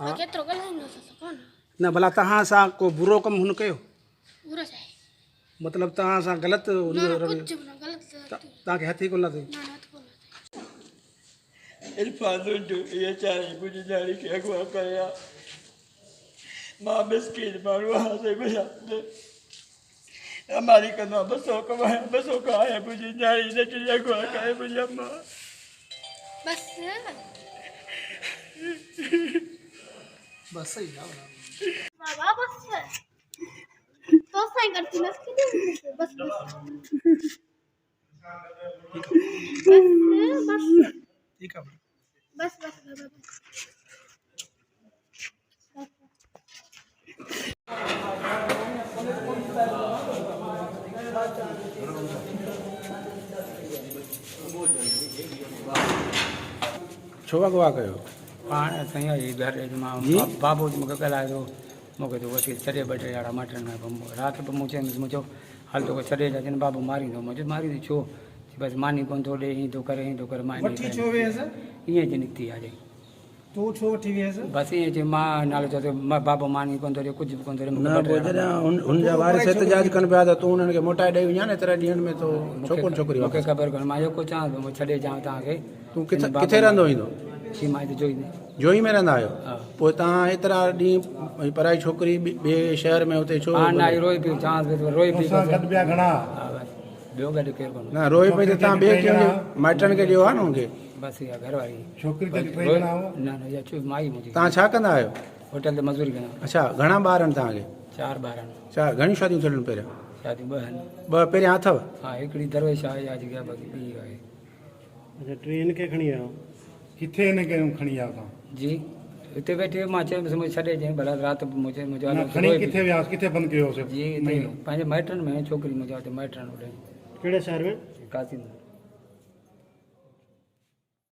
हाँ केतिरो ॻाल्हाईंदो अथसि कोन न भला तव्हां सां को बुरो कमु हुन कयो पूरो चाहे मतिलबु तव्हां सां ग़लति ना हुन रवैयो कुछ भी ना गलत तव्हांखे हथ ई कोन लथई ना ना कोन इरफान जो ये चाहे मुझे जाने के अगवा कया माँ मिस्किन मारू हाथ से गुजारते हमारी कना बसों का है मुझे जाने ने कि अगवा करे मुझे माँ बस बस सही बाबा बस तो साइन करती ना इसकी बस बस बस ठीक है बस बस बस छो अगवा कयो पाण साईं जी घर मां बाबू मूंखे ॻाल्हायो मूंखे तो वठी छॾे ॿ टे अहिड़ा मटन राति पोइ मूं चयमि मुंहिंजो हल तोखे छॾे अचनि बाबू मारींदो मुंहिंजो मारींदो छो बसि मानी कोन थो ॾे हीअं थो करे मां ईअं जी निकिती आहे तूं छो वठी वियसि बसि ईअं चई मां नालो चयो बाबू मानी कोन थो ॾे कुझु बि कोन थो ॾे न पोइ जॾहिं हुनजा वारिस एतिजाज कनि पिया त तूं उन्हनि खे मोटाए ॾेई वञा न एतिरा ॾींहंनि में तो छोकिरो छोकिरी मूंखे ख़बर कोन्हे मां जेको चवां थो छॾे अचां तव्हांखे तूं किथे रहंदो ईंदो सीमा ते जोई जोई में रहंदा आहियो हा पोइ तव्हां एतिरा ॾींहं पराई छोकिरी ॿिए शहर में हुते छो हा न रोई पियो चवां रोई पियो गॾु ॿिया घणा हा बसि ॿियो गॾु केरु कोन्हे न रोई पई त तव्हां ॿिए कंहिं माइटनि खे ॾियो आहे न हुनखे बसि इहा घरवारी छोकिरी बसि टे रोई- घणा हो न न इहा चुप माई मुंहिंजी तव्हां छा कंदा आहियो होटल ते मज़ूरी कयां अच्छा घणा ॿार आहिनि तव्हांखे 4 ॿार आहिनि छा घणियूं शादियूं थियणु पहिरियों शादी 2 आहिनि ॿ पहिरियां अथव हा हिकिड़ी दरवेश आहे या जेका बाक़ी ॿी आहे अच्छा ट्रेन खे खणी आयो किथे हिन खे खणी आयो तव्हां जी हिते वेठे मां चयुमि मुंहिंजे छॾे चई भला राति मुंहिंजे न मुंहिंजो खणी किथे वियासीं किथे बंदि कयोसीं जी हिते पंहिंजे माइटनि में छोकिरी मुंहिंजा हुते माइटनि होॾे कहिड़े शहर में कासी